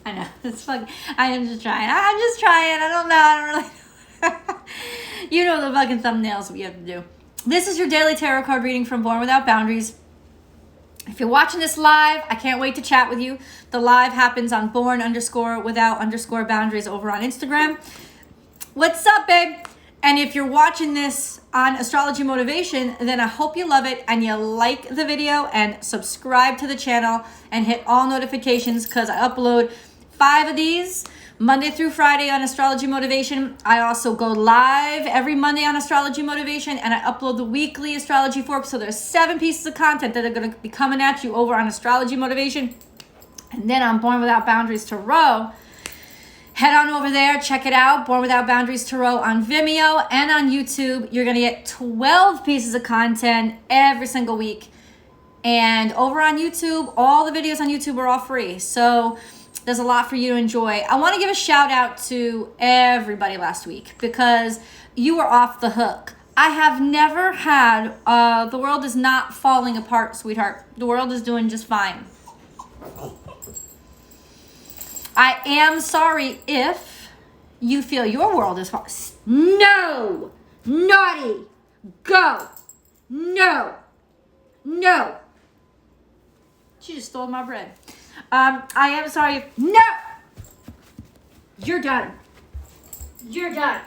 I know. It's fucking, I am just trying. I'm just trying. I don't know. I don't really You know the fucking thumbnails we have to do. This is your daily tarot card reading from Born Without Boundaries. If you're watching this live, I can't wait to chat with you. The live happens on born_without_boundaries over on Instagram. What's up, babe? And if you're watching this on Astrology Motivation, then I hope you love it and you like the video and subscribe to the channel and hit all notifications because I upload 5 of these Monday through Friday on Astrology Motivation. I also go live every Monday on Astrology Motivation and I upload the weekly Astrology Fork. So there's 7 pieces of content that are going to be coming at you over on Astrology Motivation. And then on Born Without Boundaries Tarot. Head on over there, check it out, Born Without Boundaries Tarot on Vimeo and on YouTube. You're going to get 12 pieces of content every single week. And over on YouTube, all the videos on YouTube are all free. So there's a lot for you to enjoy. I want to give a shout out to everybody last week because you were off the hook. I have never had, the world is not falling apart, sweetheart. The world is doing just fine. I am sorry if you feel your world is falling. No! Naughty! Go! No! No! She just stole my bread. I am sorry if... No! You're done. You're done.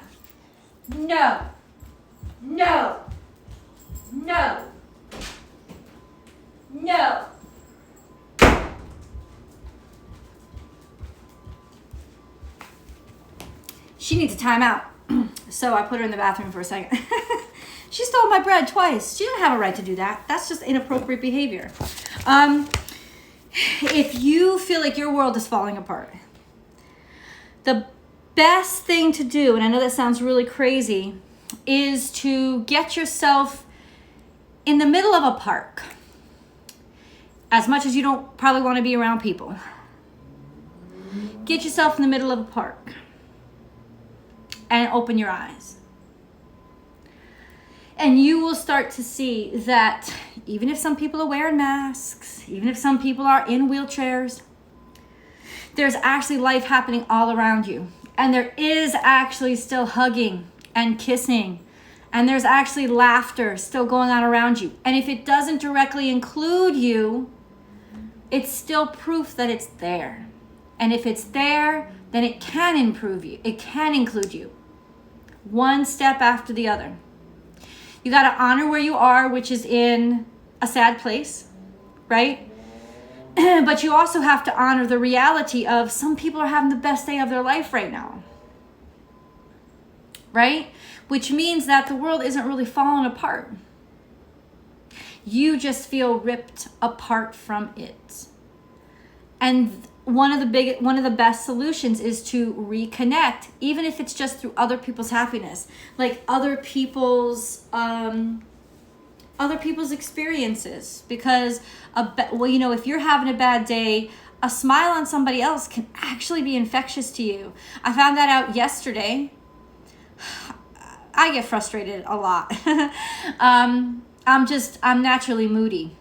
No. No. No. No. She needs a timeout. So I put her in the bathroom for a second. She stole my bread twice. She didn't have a right to do that. That's just inappropriate behavior. If you feel like your world is falling apart, the best thing to do, and I know that sounds really crazy, is to get yourself in the middle of a park. As much as you don't probably want to be around people. Get yourself in the middle of a park. And open your eyes. And you will start to see that even if some people are wearing masks, even if some people are in wheelchairs, there's actually life happening all around you. And there is actually still hugging and kissing. And there's actually laughter still going on around you. And if it doesn't directly include you, it's still proof that it's there. And if it's there, then it can improve you. It can include you. One step after the other. You got to honor where you are, which is in a sad place, right? But you also have to honor the reality of some people are having the best day of their life right now, right? Which means that the world isn't really falling apart. You just feel ripped apart from it. And one of the best solutions is to reconnect, even if it's just through other people's happiness, like other people's experiences. Because if you're having a bad day, a smile on somebody else can actually be infectious to you. I found that out yesterday. I get frustrated a lot. I'm naturally moody,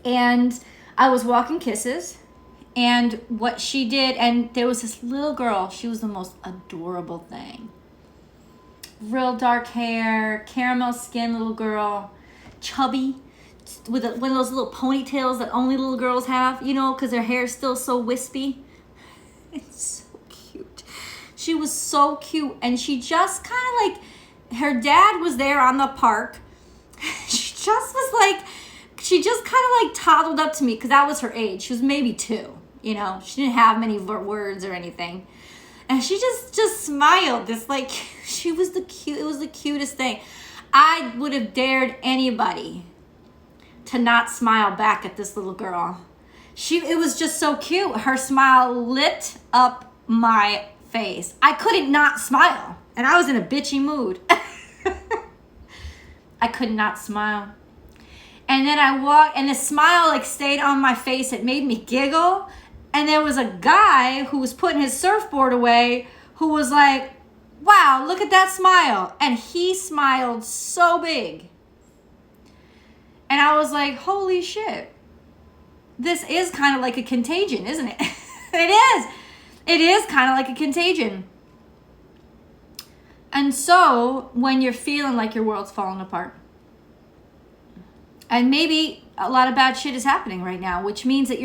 and I was walking Kisses. And what she did, and there was this little girl, she was the most adorable thing. Real dark hair, caramel skin little girl, chubby, with one of those little ponytails that only little girls have, because their hair is still so wispy. It's so cute. She was so cute, and she just kind of her dad was there on the park. She just kind of toddled up to me because that was her age. She was maybe 2. She didn't have many words or anything. And she just smiled. It was the cutest thing. I would have dared anybody to not smile back at this little girl. It was just so cute. Her smile lit up my face. I couldn't not smile. And I was in a bitchy mood. I could not smile. And then I walked, and the smile stayed on my face. It made me giggle. And there was a guy who was putting his surfboard away who was like, wow, look at that smile. And he smiled so big. And I was like, holy shit. This is kind of like a contagion, isn't it? It is. It is kind of like a contagion. And so when you're feeling like your world's falling apart, and maybe a lot of bad shit is happening right now, which means that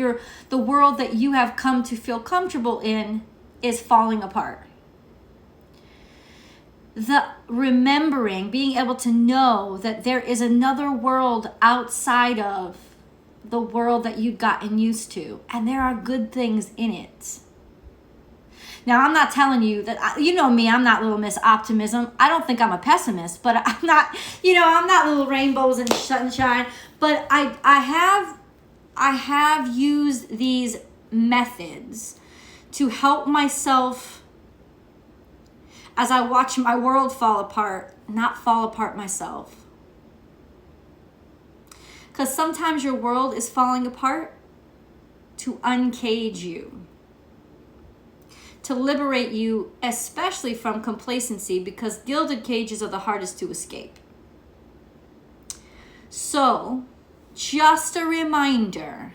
the world that you have come to feel comfortable in is falling apart. The remembering, being able to know that there is another world outside of the world that you've gotten used to, and there are good things in it. Now, I'm not telling you that, you know me, I'm not little Miss Optimism. I don't think I'm a pessimist, but I'm not, I'm not little rainbows and sunshine. But I have used these methods to help myself as I watch my world fall apart, not fall apart myself. Because sometimes your world is falling apart to uncage you, to liberate you, especially from complacency, because gilded cages are the hardest to escape. So, just a reminder,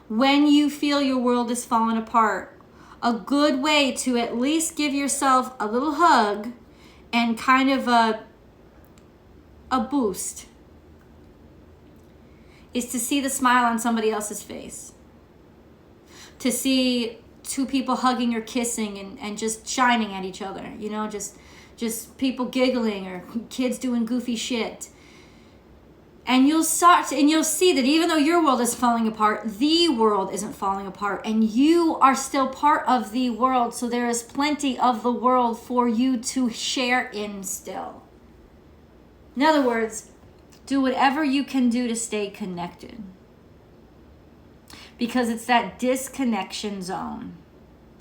when you feel your world is falling apart, a good way to at least give yourself a little hug and kind of a boost is to see the smile on somebody else's face. To see two people hugging or kissing and just shining at each other, just people giggling or kids doing goofy shit. And you'll see that even though your world is falling apart, the world isn't falling apart, and you are still part of the world. So there is plenty of the world for you to share in still. In other words, do whatever you can do to stay connected. Because it's that disconnection zone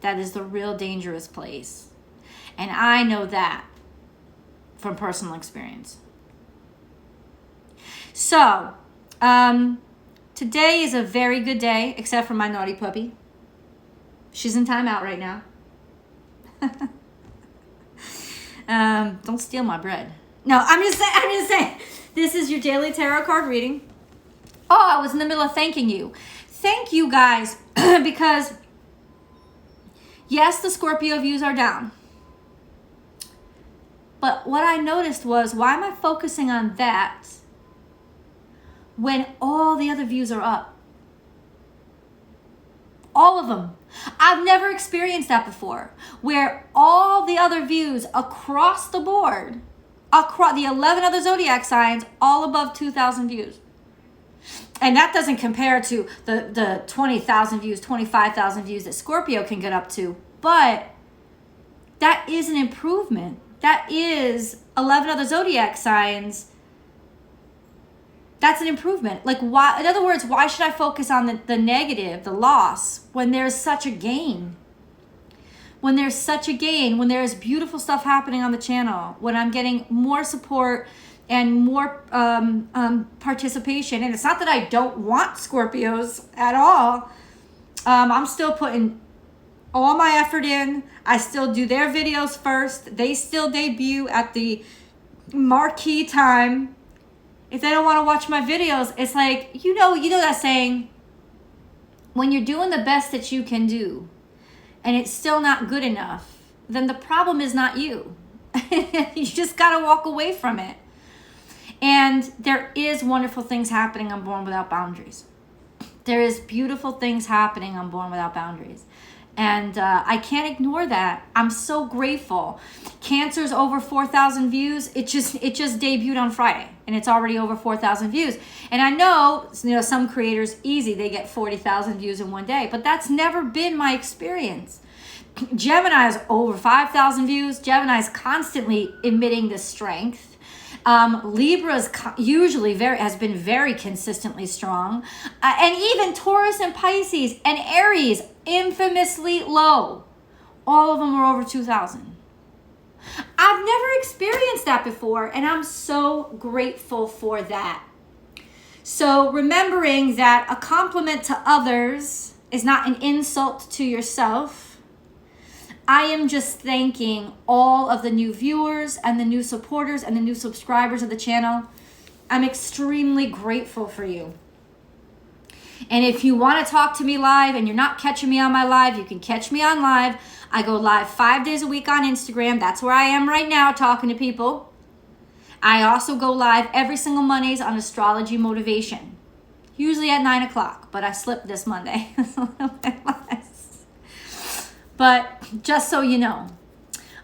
that is the real dangerous place. And I know that from personal experience. So, today is a very good day, except for my naughty puppy. She's in timeout right now. Don't steal my bread. No, I'm just saying. This is your daily tarot card reading. Oh, I was in the middle of thanking you. Thank you guys, because yes, the Scorpio views are down. But what I noticed was, why am I focusing on that when all the other views are up? All of them. I've never experienced that before, where all the other views across the board, across the 11 other zodiac signs, all above 2,000 views. And that doesn't compare to the 20,000 views, 25,000 views that Scorpio can get up to. But that is an improvement. That is 11 other zodiac signs. That's an improvement. Like, why? In other words, why should I focus on the negative, the loss, when there's such a gain? When there's such a gain, when there's beautiful stuff happening on the channel, when I'm getting more support and more participation. And it's not that I don't want Scorpios at all. I'm still putting all my effort in. I still do their videos first. They still debut at the marquee time. If they don't want to watch my videos, it's like, you know that saying, when you're doing the best that you can do and it's still not good enough, then the problem is not you. You just got to walk away from it. And there is wonderful things happening on Born Without Boundaries. There is beautiful things happening on Born Without Boundaries. And I can't ignore that. I'm so grateful. Cancer's over 4,000 views. It just debuted on Friday, and it's already over 4,000 views. And I know, some creators, easy, they get 40,000 views in one day, but that's never been my experience. Gemini is over 5,000 views. Gemini is constantly emitting this strength. Libra's usually has been very consistently strong. And even Taurus and Pisces and Aries, infamously low. All of them are over 2,000. I've never experienced that before, and I'm so grateful for that. So remembering that a compliment to others is not an insult to yourself. I am just thanking all of the new viewers and the new supporters and the new subscribers of the channel. I'm extremely grateful for you. And if you want to talk to me live and you're not catching me on my live, you can catch me on live. I go live 5 days a week on Instagram. That's where I am right now talking to people. I also go live every single Mondays on Astrology Motivation, usually at 9 o'clock, but I slipped this Monday. It's a little bit less. But just so you know,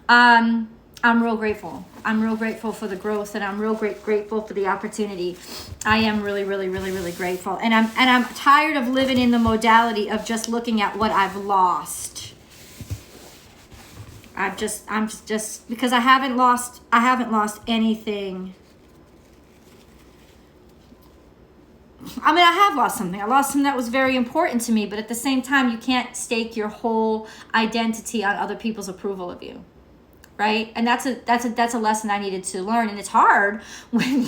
I'm real grateful. I'm real grateful for the growth, and I'm real grateful for the opportunity. I am really, really, really, really grateful. And I'm tired of living in the modality of just looking at what I've lost. I'm just because I haven't lost anything. I mean, I have lost something. I lost something that was very important to me, but at the same time, you can't stake your whole identity on other people's approval of you. Right? And that's a lesson I needed to learn. And it's hard when,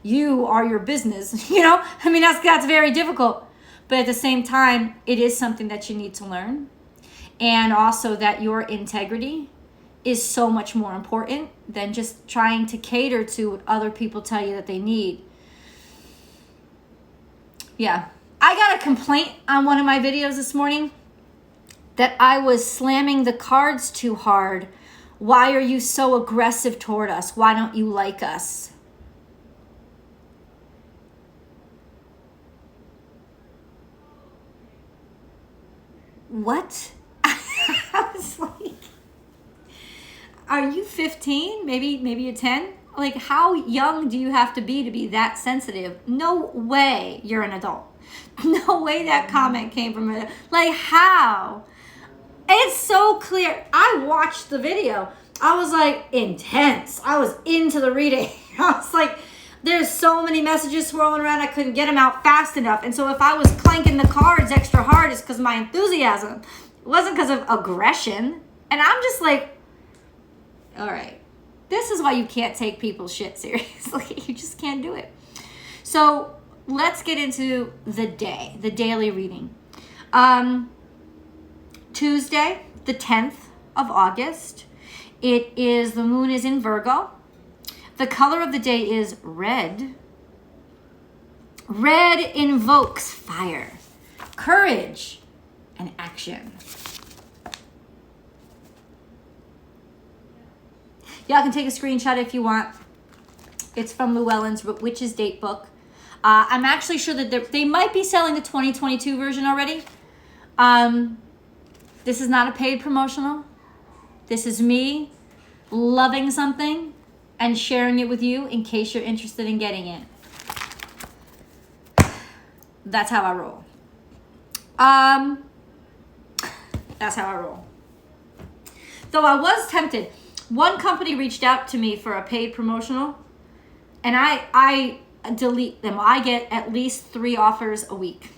you are your business, I mean, that's very difficult, but at the same time, it is something that you need to learn. And also that your integrity is so much more important than just trying to cater to what other people tell you that they need. Yeah. I got a complaint on one of my videos this morning that I was slamming the cards too hard. Why are you so aggressive toward us? Why don't you like us? What? I was like, are you 15? Maybe you're 10? Like, how young do you have to be that sensitive? No way you're an adult. No way that comment came from it. Like, how? It's so clear. I watched the video. I was like intense. I was into the reading. I was like, there's so many messages swirling around. I couldn't get them out fast enough. And so if I was clanking the cards extra hard, it's because of my enthusiasm. It wasn't because of aggression. And I'm just like, all right, this is why you can't take people's shit seriously. You just can't do it. So let's get into the daily reading. Tuesday, the 10th of August. The moon is in Virgo. The color of the day is red. Red invokes fire, courage, and action. Y'all can take a screenshot if you want. It's from Llewellyn's Witch's Date Book. I'm actually sure that they might be selling the 2022 version already. This is not a paid promotional. This is me loving something and sharing it with you in case you're interested in getting it. That's how I roll. That's how I roll. Though I was tempted. One company reached out to me for a paid promotional, and I delete them. I get at least 3 offers a week,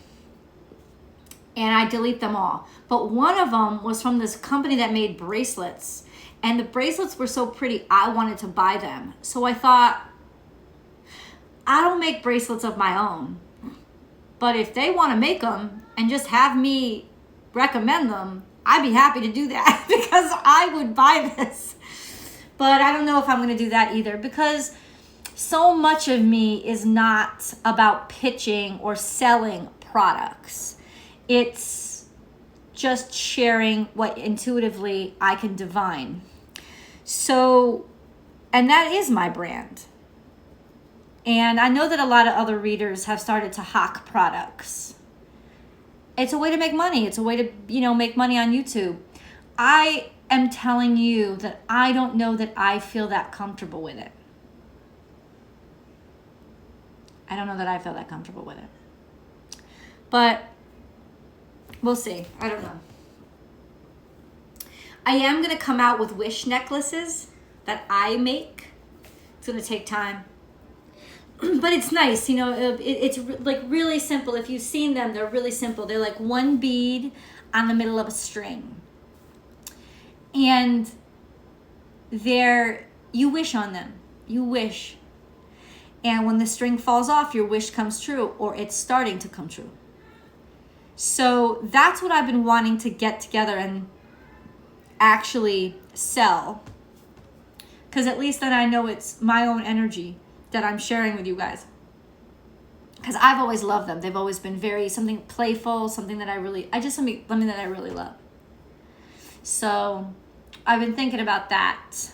and I delete them all. But one of them was from this company that made bracelets, and the bracelets were so pretty, I wanted to buy them. So I thought, I don't make bracelets of my own, but if they want to make them and just have me recommend them, I'd be happy to do that because I would buy this. But I don't know if I'm going to do that either, because so much of me is not about pitching or selling products. It's just sharing what intuitively I can divine. So, and that is my brand. And I know that a lot of other readers have started to hawk products. It's a way to make money. It's a way to, make money on YouTube. I am telling you that I don't know that I feel that comfortable with it. I don't know that I feel that comfortable with it. But we'll see. I don't know. I am going to come out with wish necklaces that I make. It's going to take time. But it's nice, it's like really simple. If you've seen them, they're really simple. They're like one bead on the middle of a string. And you wish on them. You wish. And when the string falls off, your wish comes true, or it's starting to come true. So that's what I've been wanting to get together and actually sell. Because at least then I know it's my own energy that I'm sharing with you guys. because I've always loved them. They've always been very, something playful, something that I really, something that I really love. So I've been thinking about that.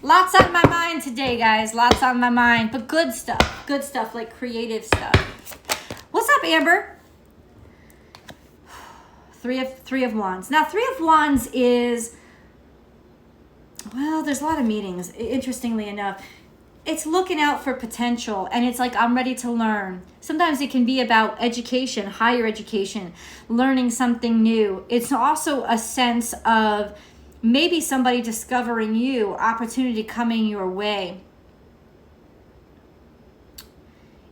Lots on my mind today, guys. Lots on my mind, but good stuff. Good stuff, like creative stuff. What's up, Amber? Three of Wands. Now, Three of Wands is, well, there's a lot of meanings, interestingly enough. It's looking out for potential, and it's like, I'm ready to learn. Sometimes it can be about education, higher education, learning something new. It's also a sense of maybe somebody discovering you, opportunity coming your way.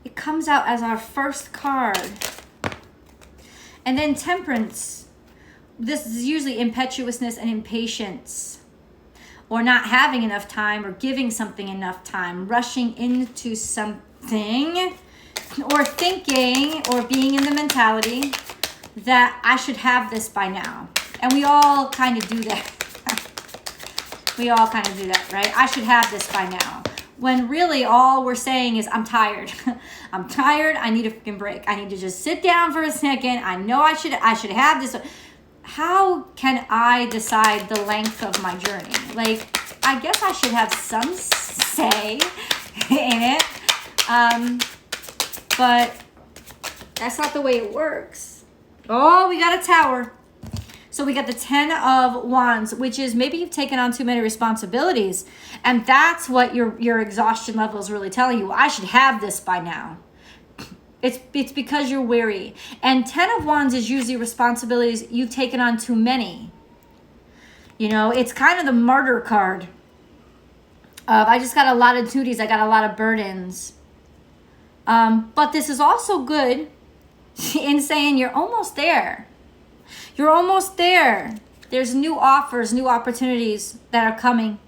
It comes out as our first card. And then Temperance. This is usually impetuousness and impatience, or not having enough time, or giving something enough time, rushing into something, or thinking, or being in the mentality that I should have this by now. And we all kind of do that. We all kind of do that, right? I should have this by now. When really all we're saying is, I'm tired. I'm tired. I need a freaking break. I need to just sit down for a second. I know I should have this. How can I decide the length of my journey? Like, I guess I should have some say in it. But that's not the way it works. Oh, we got a Tower. So we got the 10 of Wands, which is maybe you've taken on too many responsibilities. And that's what your exhaustion level is really telling you. I should have this by now. It's because you're weary. And 10 of Wands is usually responsibilities. You've taken on too many. You know, it's kind of the martyr card. I just got a lot of duties. I got a lot of burdens. But this is also good in saying you're almost there. You're almost there. There's new offers, new opportunities that are coming.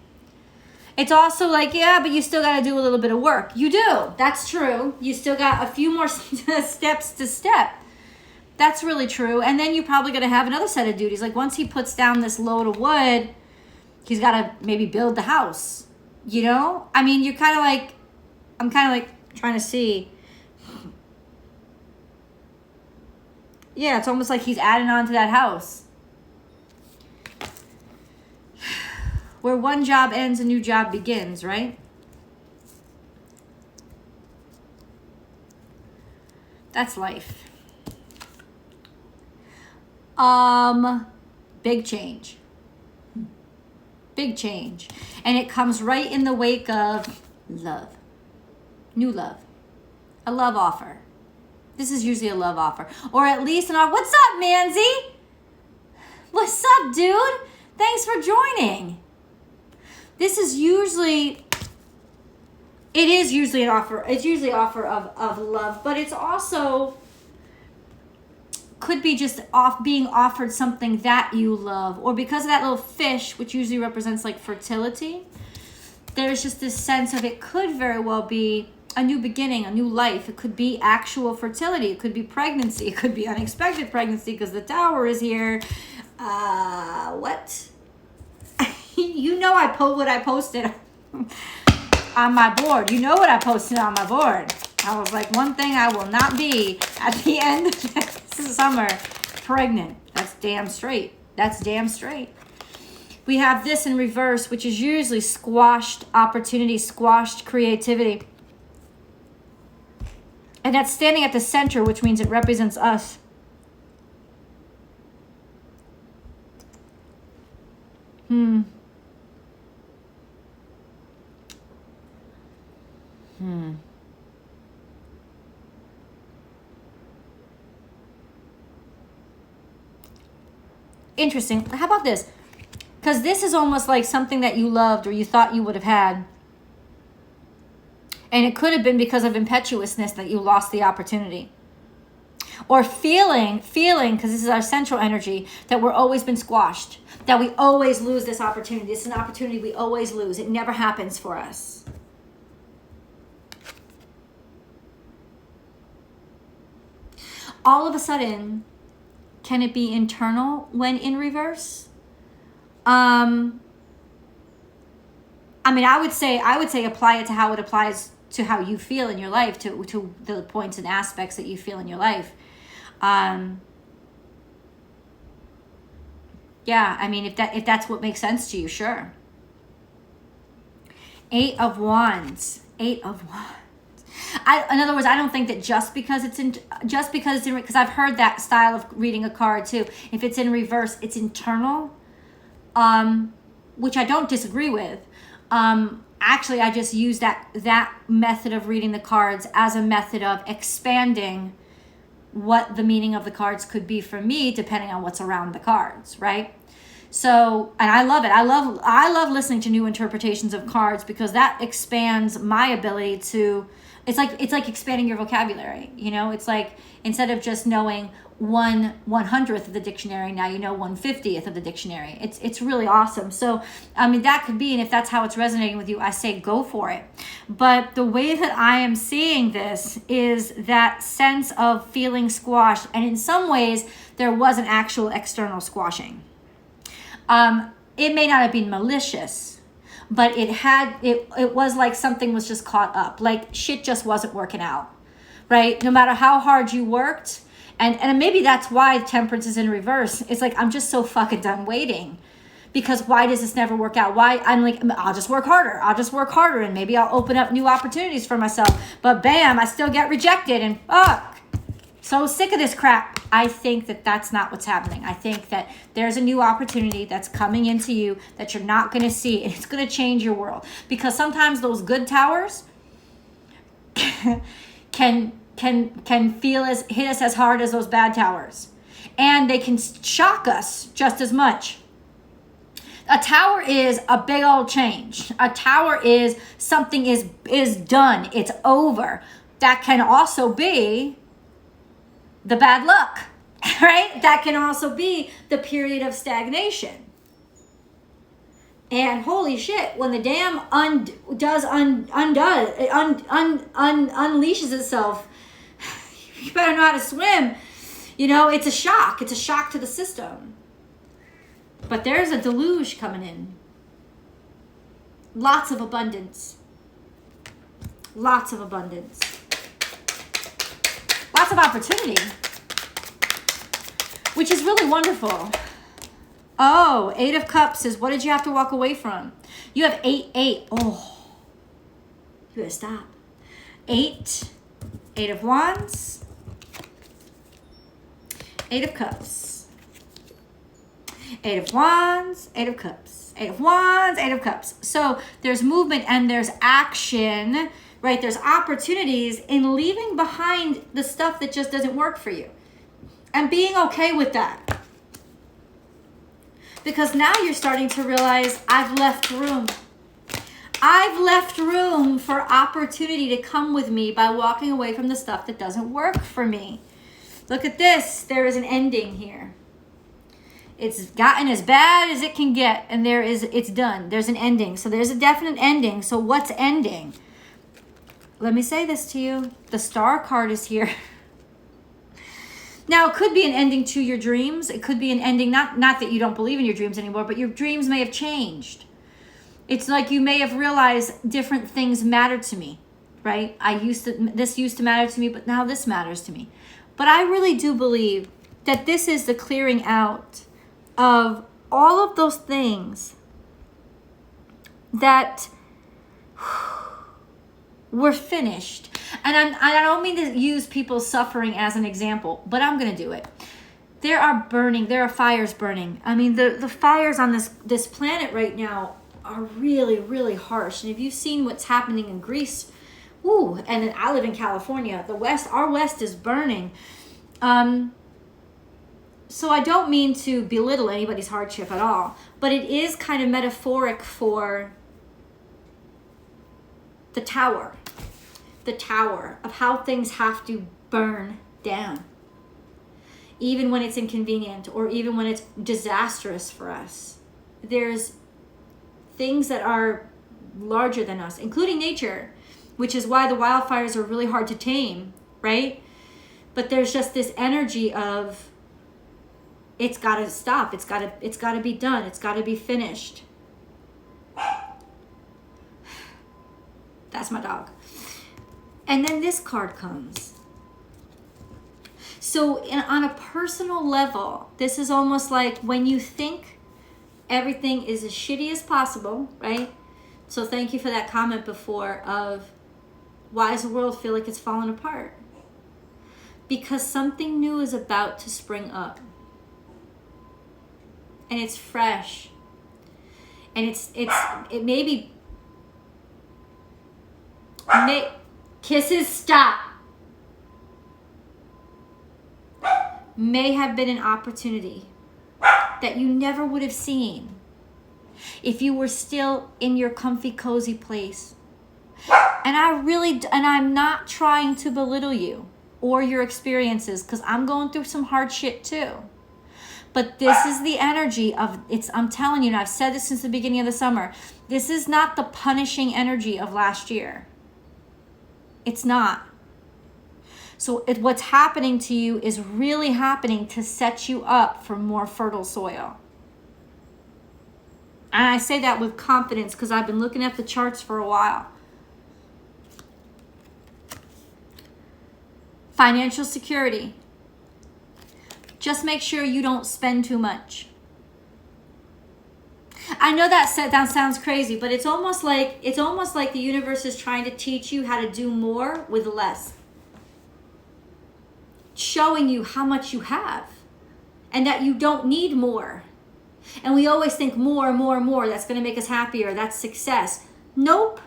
It's also like, yeah, but you still got to do a little bit of work. You do. That's true. You still got a few more steps to step. That's really true. And then you're probably going to have another set of duties. Like once he puts down this load of wood, he's got to maybe build the house. You know? I mean, you're kind of like, I'm kind of like trying to see. Yeah, it's almost like he's adding on to that house. Where one job ends, a new job begins, right? That's life. Big change. Big change. And it comes right in the wake of love. New love. A love offer. This is usually a love offer. Or at least an offer. What's up, Manzi? What's up, dude? Thanks for joining. This is usually, it is usually an offer. It's usually an offer of love, but it's also could be just being offered something that you love, or because of that little fish, which usually represents like fertility, there's just this sense of it could very well be a new beginning, a new life. It could be actual fertility. It could be pregnancy. It could be unexpected pregnancy because the Tower is here. What? You know what I posted on my board. You know what I posted on my board. I was like, one thing I will not be at the end of this summer, pregnant. That's damn straight. That's damn straight. We have this in reverse, which is usually squashed opportunity, squashed creativity. And that's standing at the center, which means it represents us. Interesting. How about this? Because this is almost like something that you loved or you thought you would have had. And it could have been because of impetuousness that you lost the opportunity. Or feeling, because this is our central energy, that we're always been squashed. That we always lose this opportunity. This is an opportunity we always lose. It never happens for us. All of a sudden, can it be internal when in reverse? I mean, I would say apply it to how it applies to how you feel in your life, to the points and aspects that you feel in your life. Yeah, I mean, if that's what makes sense to you, sure. 8 of Wands. 8 of Wands. In other words, I don't think that just because it's in, because I've heard that style of reading a card too. If it's in reverse, it's internal, which I don't disagree with. Actually, I just use that method of reading the cards as a method of expanding what the meaning of the cards could be for me, depending on what's around the cards, right? So, and I love it. I love listening to new interpretations of cards, because that expands my ability to, it's like expanding your vocabulary, you know? It's like, instead of just knowing 1/100th of the dictionary, now you know 1/50th of the dictionary. It's really awesome. So, I mean, that could be, and if that's how it's resonating with you, I say go for it. But the way that I am seeing this is that sense of feeling squashed, and in some ways, there was an actual external squashing. It may not have been malicious, but it was like something was just caught up, like shit just wasn't working out, right? No matter how hard you worked, and maybe that's why Temperance is in reverse. It's like, I'm just so fucking done waiting, because why does this never work out? Why? I'm like, I'll just work harder, and maybe I'll open up new opportunities for myself, but bam, I still get rejected, and fuck, so sick of this crap. I think that that's not what's happening. I think that there's a new opportunity that's coming into you that you're not going to see, and it's going to change your world, because sometimes those good towers can hit us as hard as those bad towers, and they can shock us just as much. A tower is a big old change. A tower is something is done. It's over. That can also be the bad luck, right? That can also be the period of stagnation. And holy shit, when the dam unleashes itself, you better know how to swim. You know, it's a shock. It's a shock to the system. But there's a deluge coming in. Lots of abundance. Lots of abundance. Lots of opportunity, which is really wonderful. Oh, 8 of Cups is, what did you have to walk away from? You have 8. Oh, you gotta stop. 8 of Wands, 8 of Cups, 8 of Wands, 8 of Cups, 8 of Wands, 8 of Cups. So there's movement and there's action, right? There's opportunities in leaving behind the stuff that just doesn't work for you, and being okay with that. Because now you're starting to realize, I've left room. I've left room for opportunity to come with me by walking away from the stuff that doesn't work for me. Look at this. There is an ending here. It's gotten as bad as it can get, and it's done. There's an ending. So there's a definite ending. So what's ending? Let me say this to you. The Star card is here. Now, it could be an ending to your dreams. It could be an ending, not that you don't believe in your dreams anymore, but your dreams may have changed. It's like you may have realized different things matter to me, right? This used to matter to me, but now this matters to me. But I really do believe that this is the clearing out of all of those things that were finished. And I don't mean to use people's suffering as an example, but I'm going to do it. There are fires burning. I mean, the fires on this planet right now are really, really harsh. And if you've seen what's happening in Greece, and I live in California, our west is burning. So I don't mean to belittle anybody's hardship at all, but it is kind of metaphoric for the tower of how things have to burn down, even when it's inconvenient or even when it's disastrous for us. There's things that are larger than us, including nature, which is why the wildfires are really hard to tame, right? But there's just this energy of, it's got to stop, it's got to be done, it's got to be finished. That's my dog. And then this card comes. So on a personal level, this is almost like when you think everything is as shitty as possible, right? So thank you for that comment before of why does the world feel like it's falling apart? Because something new is about to spring up. And it's fresh. And it kisses, stop. May have been an opportunity that you never would have seen if you were still in your comfy, cozy place. And I'm not trying to belittle you or your experiences, because I'm going through some hard shit too. But this is the energy of I'm telling you, and I've said this since the beginning of the summer, this is not the punishing energy of last year. It's not. So what's happening to you is really happening to set you up for more fertile soil. And I say that with confidence because I've been looking at the charts for a while. Financial security. Just make sure you don't spend too much. I know that sounds crazy, but it's almost like the universe is trying to teach you how to do more with less. Showing you how much you have and that you don't need more. And we always think more, that's going to make us happier, that's success. Nope.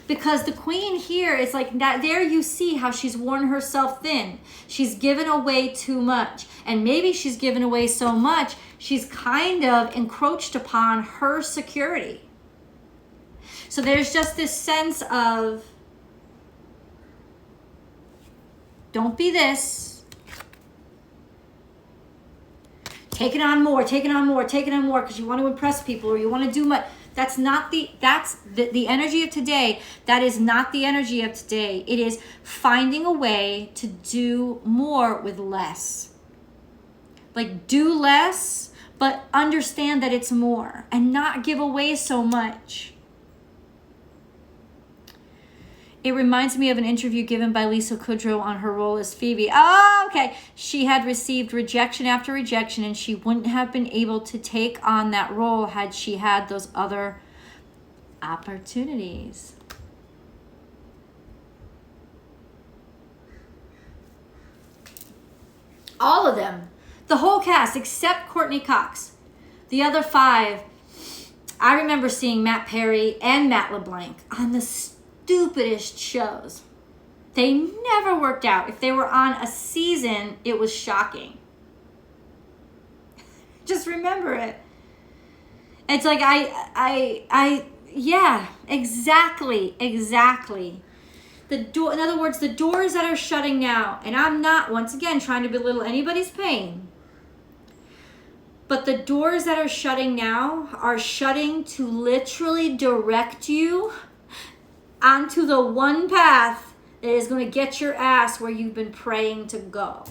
Because the queen here is like that. There you see how she's worn herself thin. She's given away too much. And maybe she's given away so much, she's kind of encroached upon her security. So there's just this sense of, don't be this. Taking on more because you want to impress people or you want to do much. That's the energy of today. That is not the energy of today. It is finding a way to do more with less. Like do less, but understand that it's more and not give away so much. It reminds me of an interview given by Lisa Kudrow on her role as Phoebe. Oh, okay. She had received rejection after rejection, and she wouldn't have been able to take on that role had she had those other opportunities. All of them. The whole cast, except Courtney Cox. The other 5, I remember seeing Matt Perry and Matt LeBlanc on the stupidest shows. They never worked out. If they were on a season, it was shocking. Just remember it. It's like yeah, exactly. In other words, the doors that are shutting now, and I'm not, once again, trying to belittle anybody's pain, but the doors that are shutting now are shutting to literally direct you onto the one path that is going to get your ass where you've been praying to go.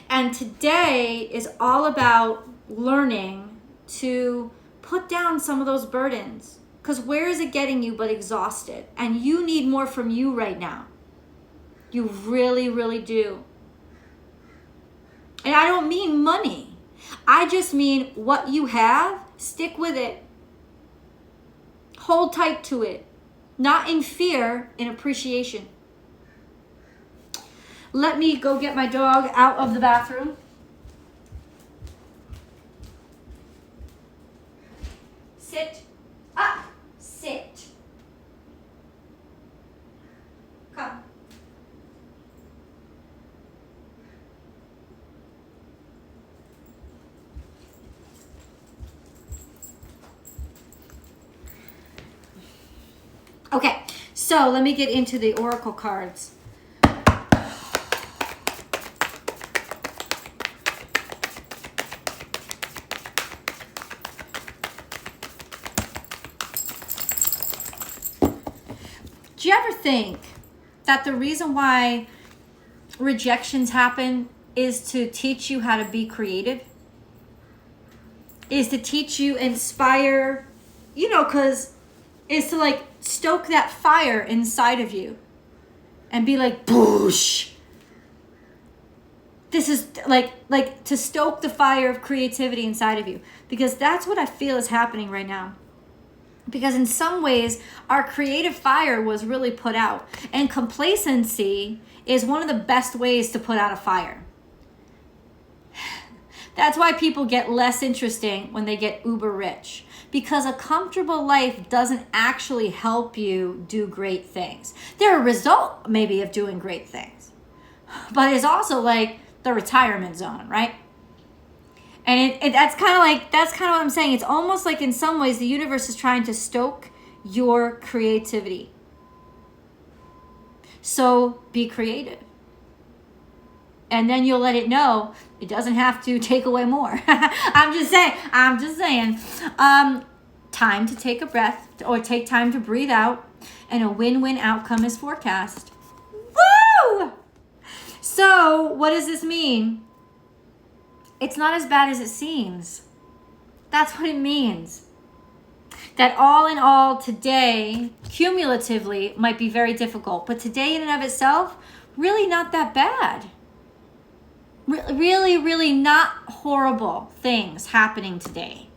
And today is all about learning to put down some of those burdens. Because where is it getting you but exhausted? And you need more from you right now. You really, really do. And I don't mean money. I just mean what you have, stick with it. Hold tight to it. Not in fear, in appreciation. Let me go get my dog out of the bathroom. Sit up. Sit. Come. Okay, so let me get into the oracle cards. Do you ever think that the reason why rejections happen is to teach you how to be creative? Is to teach you, inspire, because is to like stoke that fire inside of you and be like, boosh. This is like to stoke the fire of creativity inside of you, because that's what I feel is happening right now. Because in some ways, our creative fire was really put out. And complacency is one of the best ways to put out a fire. That's why people get less interesting when they get uber rich. Because a comfortable life doesn't actually help you do great things. They're a result, maybe, of doing great things. But it's also like the retirement zone, right? And that's kind of what I'm saying. It's almost like in some ways the universe is trying to stoke your creativity. So be creative. And then you'll let it know it doesn't have to take away more. I'm just saying. Time to take a breath, or take time to breathe out, and a win-win outcome is forecast. Woo! So what does this mean? It's not as bad as it seems. That's what it means. That all in all, today, cumulatively, might be very difficult. But today in and of itself, really not that bad. Really, really not horrible things happening today.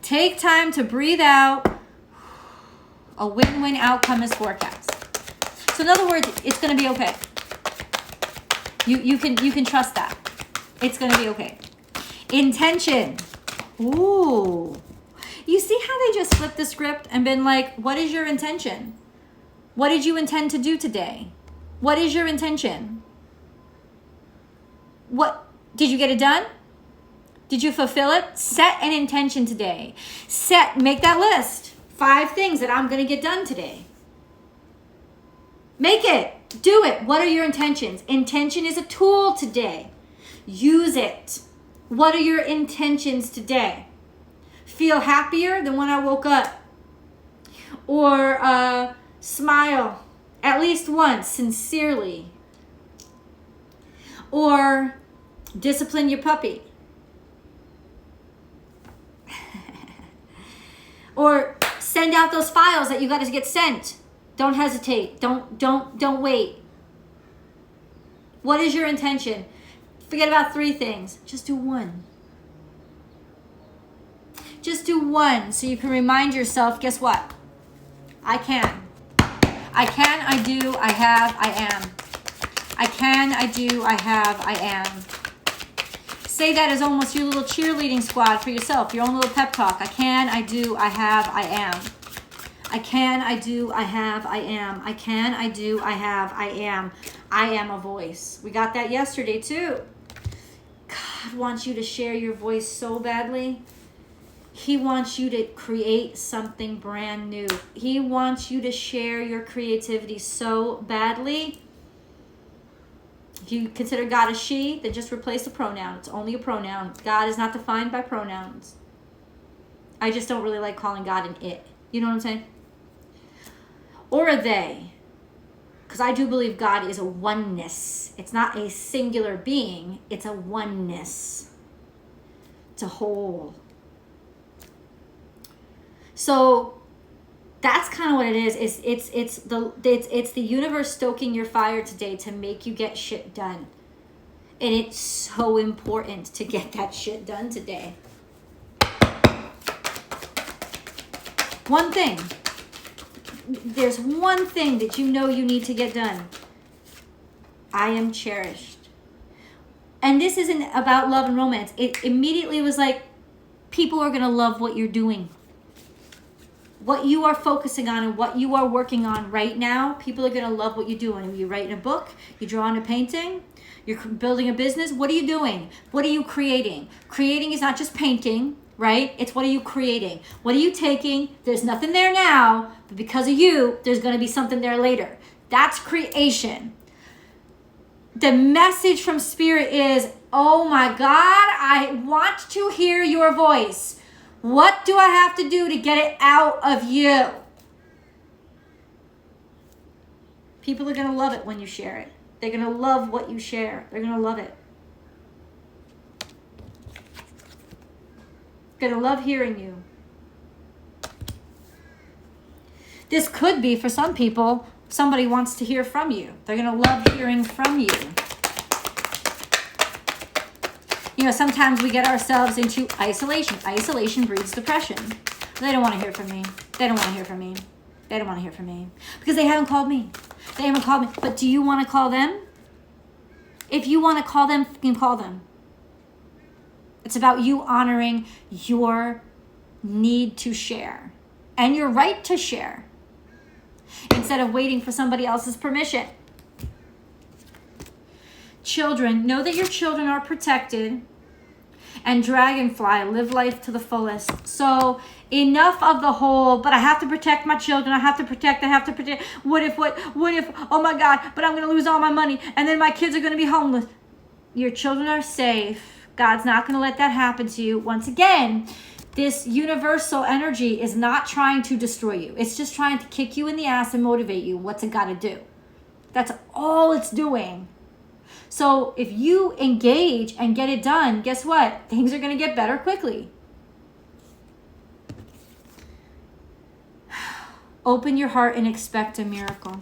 Take time to breathe out. A win-win outcome is forecast. So in other words, it's going to be okay. You can trust that. It's going to be okay. Intention. Ooh. You see how they just flipped the script and been like, what is your intention? What did you intend to do today? What is your intention? What did you get it done? Did you fulfill it? Set an intention today. Make that list. 5 things that I'm going to get done today. Make it. Do it. What are your intentions? Intention is a tool today. Use it. What are your intentions today? Feel happier than when I woke up. Or smile at least once, sincerely. Or discipline your puppy. Or send out those files that you got to get sent. Don't hesitate. Don't wait. What is your intention? Forget about 3 things. Just do 1. Just do 1 so you can remind yourself, guess what? I can. I can, I do, I have, I am. I can, I do, I have, I am. Say that as almost your little cheerleading squad for yourself, your own little pep talk. I can, I do, I have, I am. I can, I do, I have, I am. I can, I do, I have, I am. I am a voice. We got that yesterday too. God wants you to share your voice so badly. He wants you to create something brand new. He wants you to share your creativity so badly. If you consider God a she, then just replace the pronoun. It's only a pronoun. God is not defined by pronouns. I just don't really like calling God an it. You know what I'm saying? Or a they. Because I do believe God is a oneness. It's not a singular being. It's a oneness. It's a whole. So that's kind of what it is. It's the universe stoking your fire today to make you get shit done. And it's so important to get that shit done today. One thing. There's one thing that you know you need to get done. I am cherished. And this isn't about love and romance. It immediately was like, people are going to love what you're doing. What you are focusing on and what you are working on right now, people are going to love what you're doing. You're writing a book, you're drawing a painting, you're building a business. What are you doing? What are you creating? Creating is not just painting, right? It's what are you creating? What are you taking? There's nothing there now, but because of you, there's going to be something there later. That's creation. The message from Spirit is, oh my God, I want to hear your voice. What do I have to do to get it out of you? People are going to love it when you share it. They're going to love what you share. They're going to love it. Going to love hearing you. This could be, for some people, somebody wants to hear from you. They're going to love hearing from you. You know, sometimes we get ourselves into isolation. Isolation breeds depression. They don't want to hear from me. They don't want to hear from me. They don't want to hear from me. Because they haven't called me. They haven't called me. But do you want to call them? If you want to call them, you can call them. It's about you honoring your need to share and your right to share instead of waiting for somebody else's permission. Children, know that your children are protected, and dragonfly, live life to the fullest. So enough of the whole, but I have to protect my children. I have to protect. What if, oh my God, but I'm going to lose all my money and then my kids are going to be homeless. Your children are safe. God's not going to let that happen to you. Once again, this universal energy is not trying to destroy you. It's just trying to kick you in the ass and motivate you. What's it got to do? That's all it's doing. So if you engage and get it done, guess what? Things are going to get better quickly. Open your heart and expect a miracle.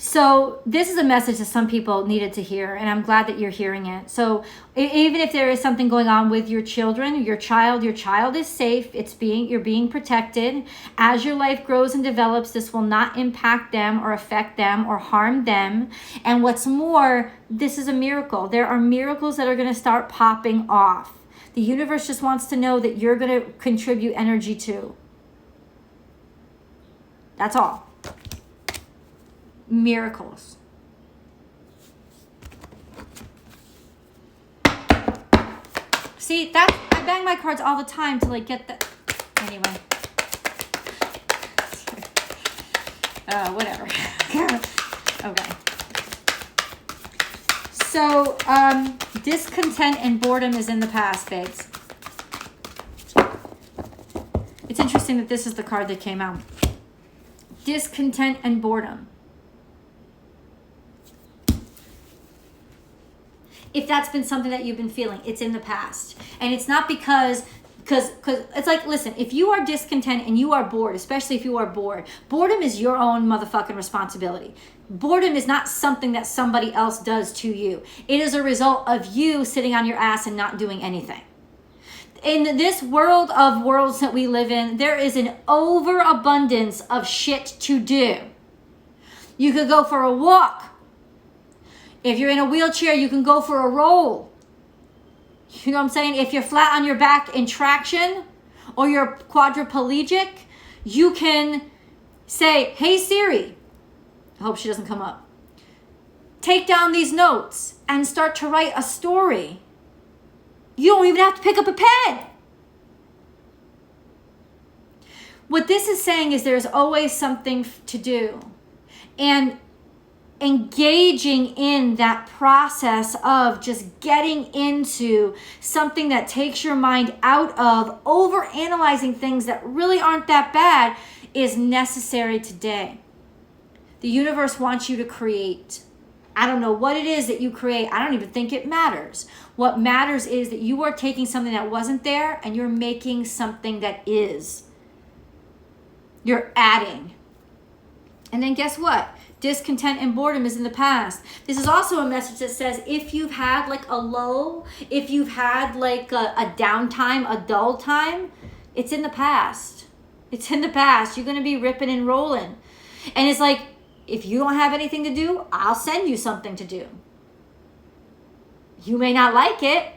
So this is a message that some people needed to hear, and I'm glad that you're hearing it. So even if there is something going on with your children, your child is safe. You're being protected. As your life grows and develops, this will not impact them or affect them or harm them. And what's more, this is a miracle. There are miracles that are going to start popping off. The universe just wants to know that you're going to contribute energy too. That's all. Miracles. See, I bang my cards all the time to like get the, anyway. Whatever. Okay. So, discontent and boredom is in the past, babes. It's interesting that this is the card that came out. Discontent and boredom. If that's been something that you've been feeling, it's in the past. And it's not because it's like, listen, if you are discontent and you are bored, especially if you are bored, boredom is your own motherfucking responsibility. Boredom is not something that somebody else does to you. It is a result of you sitting on your ass and not doing anything. In this world of worlds that we live in, there is an overabundance of shit to do. You could go for a walk. If you're in a wheelchair, you can go for a roll. You know what I'm saying? If you're flat on your back in traction or you're quadriplegic, you can say, hey Siri, I hope she doesn't come up. Take down these notes and start to write a story. You don't even have to pick up a pen. What this is saying is there's always something to do. And engaging in that process of just getting into something that takes your mind out of over-analyzing things that really aren't that bad is necessary today. The universe wants you to create. I don't know what it is that you create. I don't even think it matters. What matters is that you are taking something that wasn't there and you're making something that is. You're adding. And then guess what? Discontent and boredom is in the past. This is also a message that says if you've had like a lull, if you've had like a downtime, a dull time, it's in the past. It's in the past. You're going to be ripping and rolling. And it's like, if you don't have anything to do, I'll send you something to do. You may not like it.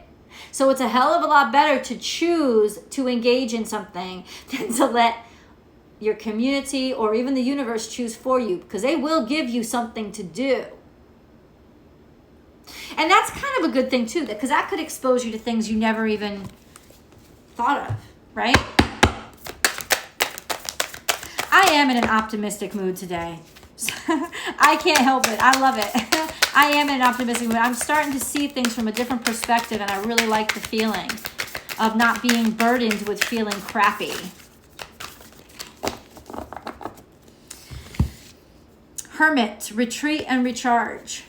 So it's a hell of a lot better to choose to engage in something than to let your community or even the universe choose for you, because they will give you something to do. And that's kind of a good thing too, because that could expose you to things you never even thought of, right? I am in an optimistic mood today. I can't help it. I love it. I am in an optimistic mood. I'm starting to see things from a different perspective, and I really like the feeling of not being burdened with feeling crappy. Hermit, retreat and recharge.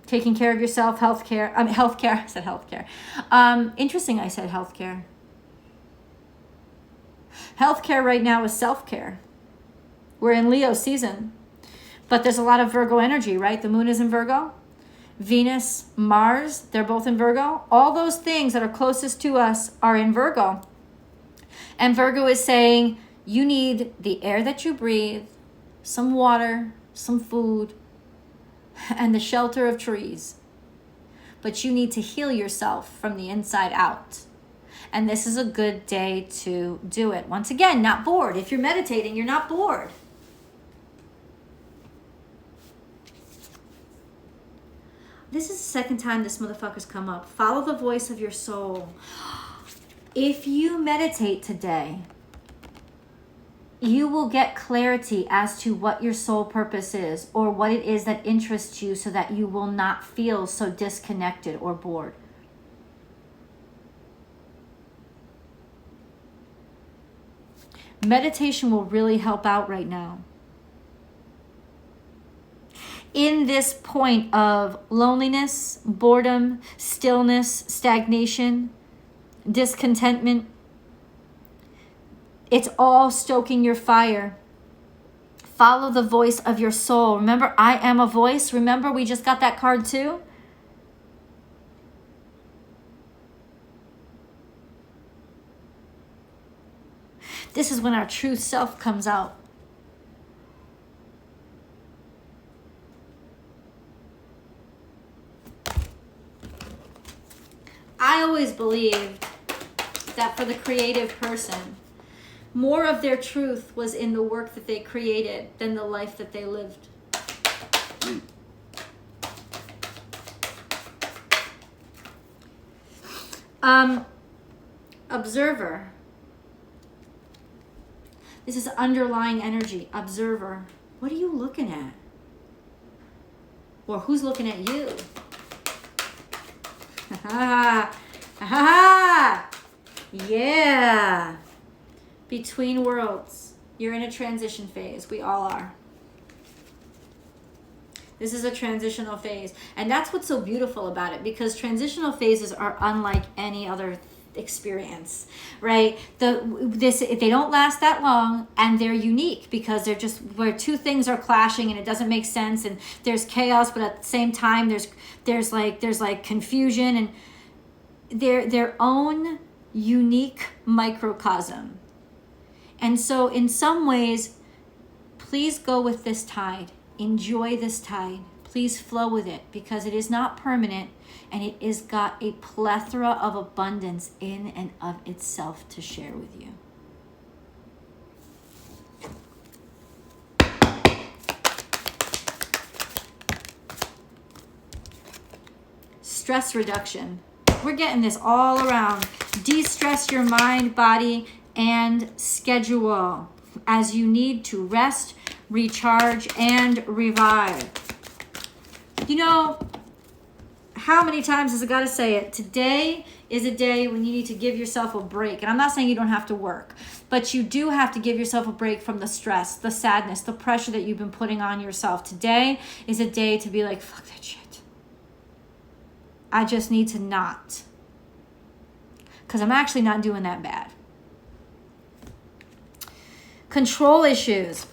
Taking care of yourself, healthcare. I said healthcare. Interesting, I said healthcare. Healthcare right now is self-care. We're in Leo season, but there's a lot of Virgo energy, right? The moon is in Virgo. Venus, Mars, they're both in Virgo. All those things that are closest to us are in Virgo. And Virgo is saying, you need the air that you breathe, some water, some food, and the shelter of trees. But you need to heal yourself from the inside out. And this is a good day to do it. Once again, not bored. If you're meditating, you're not bored. This is the second time this motherfucker's come up. Follow the voice of your soul. If you meditate today, you will get clarity as to what your soul purpose is or what it is that interests you so that you will not feel so disconnected or bored. Meditation will really help out right now. In this point of loneliness, boredom, stillness, stagnation, discontentment, it's all stoking your fire. Follow the voice of your soul. Remember, I am a voice. Remember, we just got that card too. This is when our true self comes out. I always believed that for the creative person, more of their truth was in the work that they created than the life that they lived. Observer. This is underlying energy. Observer. What are you looking at? Or who's looking at you? Yeah. Between worlds. You're in a transition phase. We all are. This is a transitional phase. And that's what's so beautiful about it, because transitional phases are unlike any other experience, right? They don't last that long, and they're unique because they're just where two things are clashing and it doesn't make sense, and there's chaos, but at the same time there's like confusion, and they're their own unique microcosm. And so in some ways, please go with this tide. Enjoy this tide. Please flow with it, because it is not permanent, and it is got a plethora of abundance in and of itself to share with you. Stress reduction. We're getting this all around. De-stress your mind, body, and schedule as you need to rest, recharge, and revive. You know, how many times has I got to say it? Today is a day when you need to give yourself a break. And I'm not saying you don't have to work, but you do have to give yourself a break from the stress, the sadness, the pressure that you've been putting on yourself. Today is a day to be like, fuck that shit. I just need to not. Because I'm actually not doing that bad. Control issues.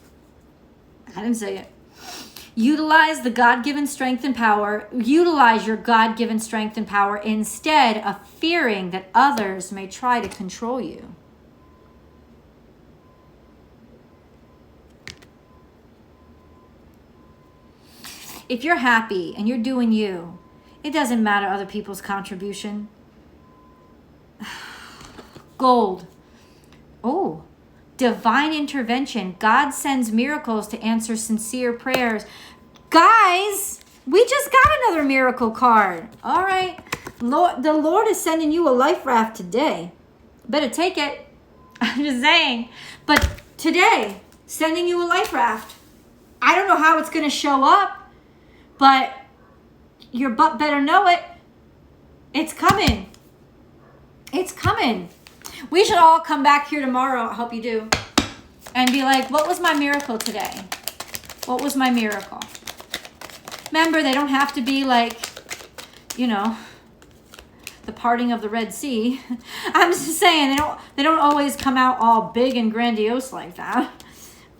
I didn't say it. Utilize the God-given strength and power. Utilize your God-given strength and power instead of fearing that others may try to control you. If you're happy and you're doing you, it doesn't matter other people's contribution. Gold. Oh. Divine intervention. God sends miracles to answer sincere prayers. Guys, we just got another miracle card. All right. Lord, the Lord is sending you a life raft today. Better take it. I'm just saying. But today, sending you a life raft. I don't know how it's going to show up, but your butt better know it. It's coming. It's coming. We should all come back here tomorrow, I hope you do, and be like, what was my miracle today? What was my miracle? Remember, they don't have to be like, you know, the parting of the Red Sea. I'm just saying they don't always come out all big and grandiose like that.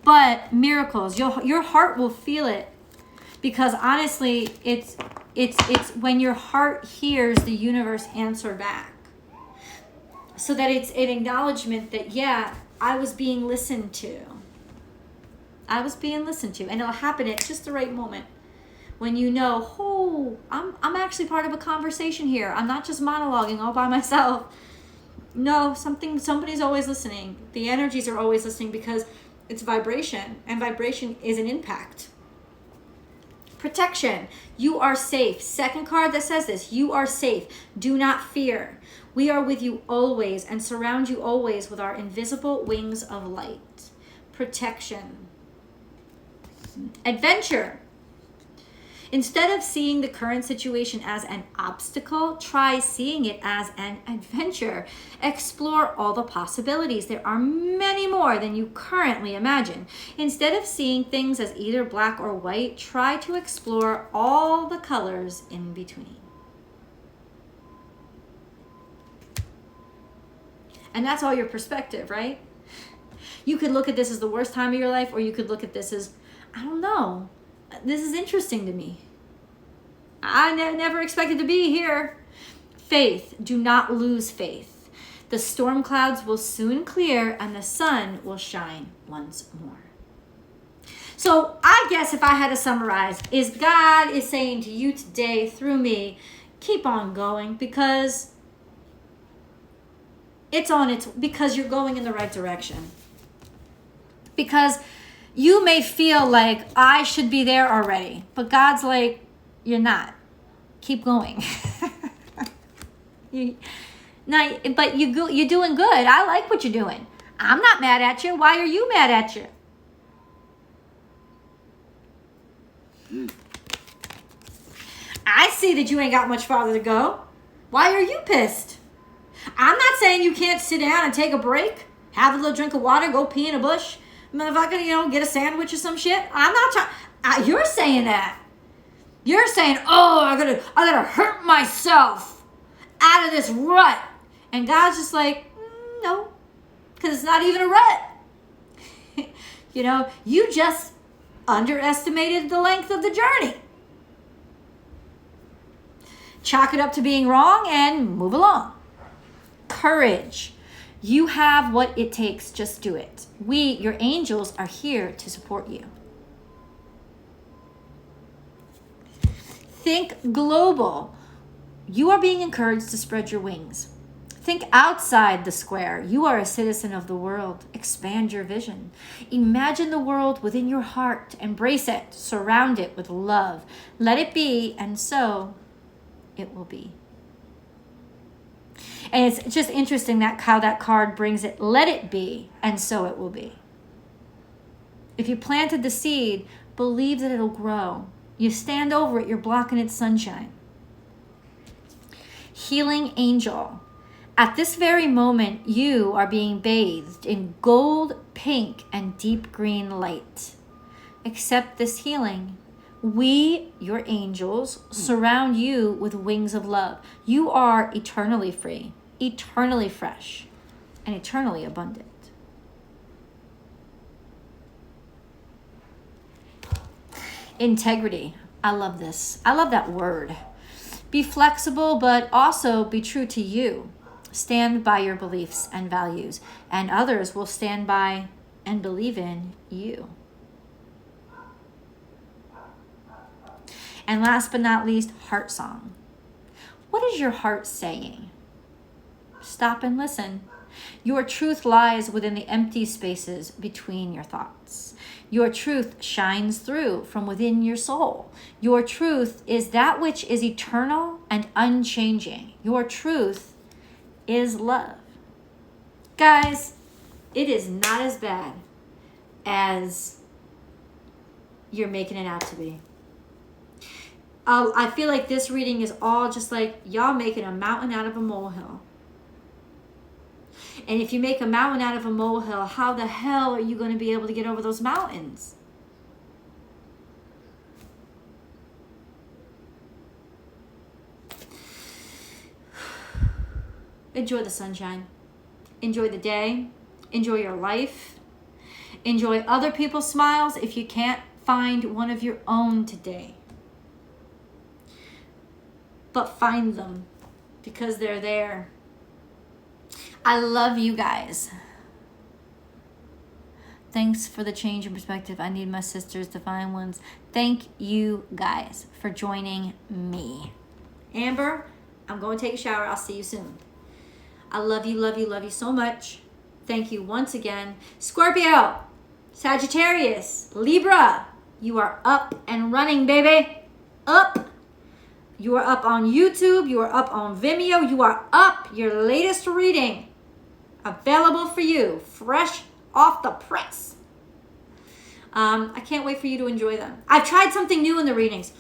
But miracles, your heart will feel it, because honestly, it's when your heart hears the universe answer back. So that it's an acknowledgement that, yeah, I was being listened to. I was being listened to. And it'll happen at just the right moment. When you know, oh, I'm actually part of a conversation here. I'm not just monologuing all by myself. No, somebody's always listening. The energies are always listening, because it's vibration. And vibration is an impact. Protection. You are safe. Second card that says this. You are safe. Do not fear. We are with you always and surround you always with our invisible wings of light. Protection. Adventure. Instead of seeing the current situation as an obstacle, try seeing it as an adventure. Explore all the possibilities. There are many more than you currently imagine. Instead of seeing things as either black or white, try to explore all the colors in between. And that's all your perspective, right? You could look at this as the worst time of your life, or you could look at this as, I don't know, this is interesting to me. I never expected to be here. Faith. Do not lose faith. The storm clouds will soon clear and the sun will shine once more. So I guess if I had to summarize, is God is saying to you today through me, keep on going, because because you're going in the right direction. Because you may feel like I should be there already, but God's like, you're not. Keep going. But you're doing good. I like what you're doing. I'm not mad at you. Why are you mad at you? I see that you ain't got much farther to go. Why are you pissed? I'm not saying you can't sit down and take a break, have a little drink of water, go pee in a bush, motherfucker, get a sandwich or some shit. I'm not trying. You're saying that. You're saying, oh, I gotta hurt myself out of this rut. And God's just like, no, because it's not even a rut. You just underestimated the length of the journey. Chalk it up to being wrong and move along. Courage. You have what it takes. Just do it. We, your angels, are here to support you. Think global. You are being encouraged to spread your wings. Think outside the square. You are a citizen of the world. Expand your vision. Imagine the world within your heart. Embrace it. Surround it with love. Let it be, and so it will be. And it's just interesting how that card brings it. Let it be, and so it will be. If you planted the seed, believe that it'll grow. You stand over it, you're blocking its sunshine. Healing angel. At this very moment, you are being bathed in gold, pink, and deep green light. Accept this healing. We, your angels, surround you with wings of love. You are eternally free, eternally fresh, and eternally abundant. Integrity. I love this. I love that word. Be flexible, but also be true to you. Stand by your beliefs and values, and others will stand by and believe in you. And last but not least, heart song. What is your heart saying? Stop and listen. Your truth lies within the empty spaces between your thoughts. Your truth shines through from within your soul. Your truth is that which is eternal and unchanging. Your truth is love. Guys, it is not as bad as you're making it out to be. I feel like this reading is all just like y'all making a mountain out of a molehill. And if you make a mountain out of a molehill, how the hell are you going to be able to get over those mountains? enjoy the sunshine. Enjoy the day. Enjoy your life. Enjoy other people's smiles if you can't find one of your own today. But find them because they're there. I love you guys. Thanks for the change in perspective. I need my sisters to find ones. Thank you guys for joining me. Amber, I'm going to take a shower. I'll see you soon. I love you, love you, love you so much. Thank you once again. Scorpio, Sagittarius, Libra, you are up and running, baby. Up. You are up on YouTube. You are up on Vimeo. You are up. Your latest reading available for you, fresh off the press. I can't wait for you to enjoy them. I've tried something new in the readings.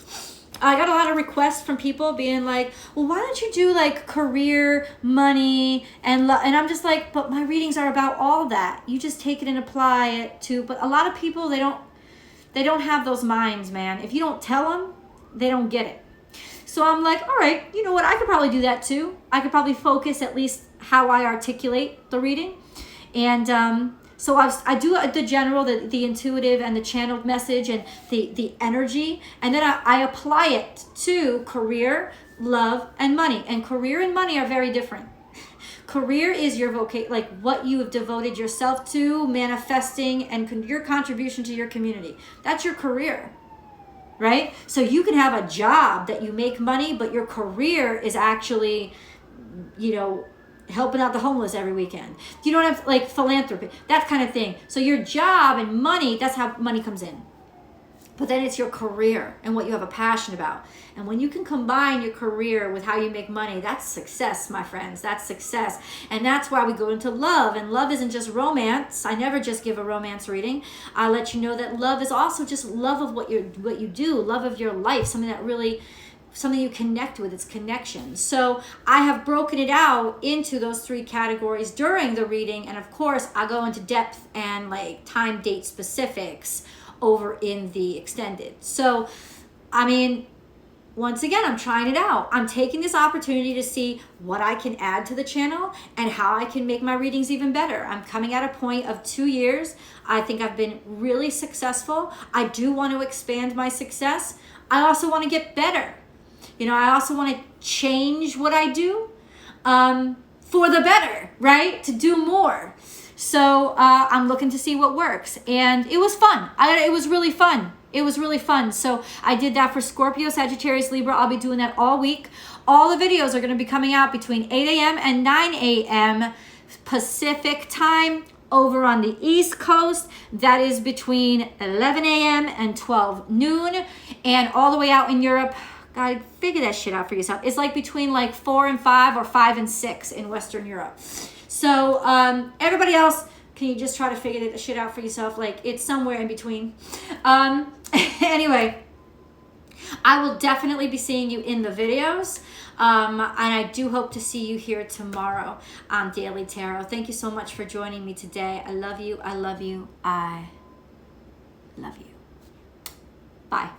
I got a lot of requests from people being like, well, why don't you do like career, money, and I'm just like, but my readings are about all that. You just take it and apply it to, but a lot of people, they don't have those minds, man. If you don't tell them, they don't get it. So I'm like, all right, you know what? I could probably do that too. I could probably focus at least how I articulate the reading. And so I do the general, the intuitive and the channeled message and the energy. And then I apply it to career, love, and money. And career and money are very different. Career is your like what you have devoted yourself to, manifesting, and your contribution to your community. That's your career. Right? So you can have a job that you make money, but your career is actually, helping out the homeless every weekend. You don't have like philanthropy, that kind of thing. So your job and money, that's how money comes in. But then it's your career and what you have a passion about. And when you can combine your career with how you make money, that's success, my friends. That's success. And that's why we go into love. And love isn't just romance. I never just give a romance reading. I let you know that love is also just love of what you do, love of your life, something you connect with. It's connection. So I have broken it out into those 3 categories during the reading. And of course, I go into depth and like time, date specifics over in the extended. So, I mean, once again, I'm trying it out. I'm taking this opportunity to see what I can add to the channel and how I can make my readings even better. I'm coming at a point of 2 years. I think I've been really successful. I do want to expand my success. I also want to get better. I also want to change what I do for the better, right? To do more. So I'm looking to see what works. And it was fun. It was really fun. It was really fun. So I did that for Scorpio, Sagittarius, Libra. I'll be doing that all week. All the videos are going to be coming out between 8 a.m. and 9 a.m. Pacific time over on the East Coast. That is between 11 a.m. and 12 noon. And all the way out in Europe, God, figure that shit out for yourself. It's like between like 4 and 5 or 5 and 6 in Western Europe. So everybody else, can you just try to figure that shit out for yourself? Like it's somewhere in between. Anyway, I will definitely be seeing you in the videos. And I do hope to see you here tomorrow on Daily Tarot. Thank you so much for joining me today. I love you. I love you. I love you. Bye.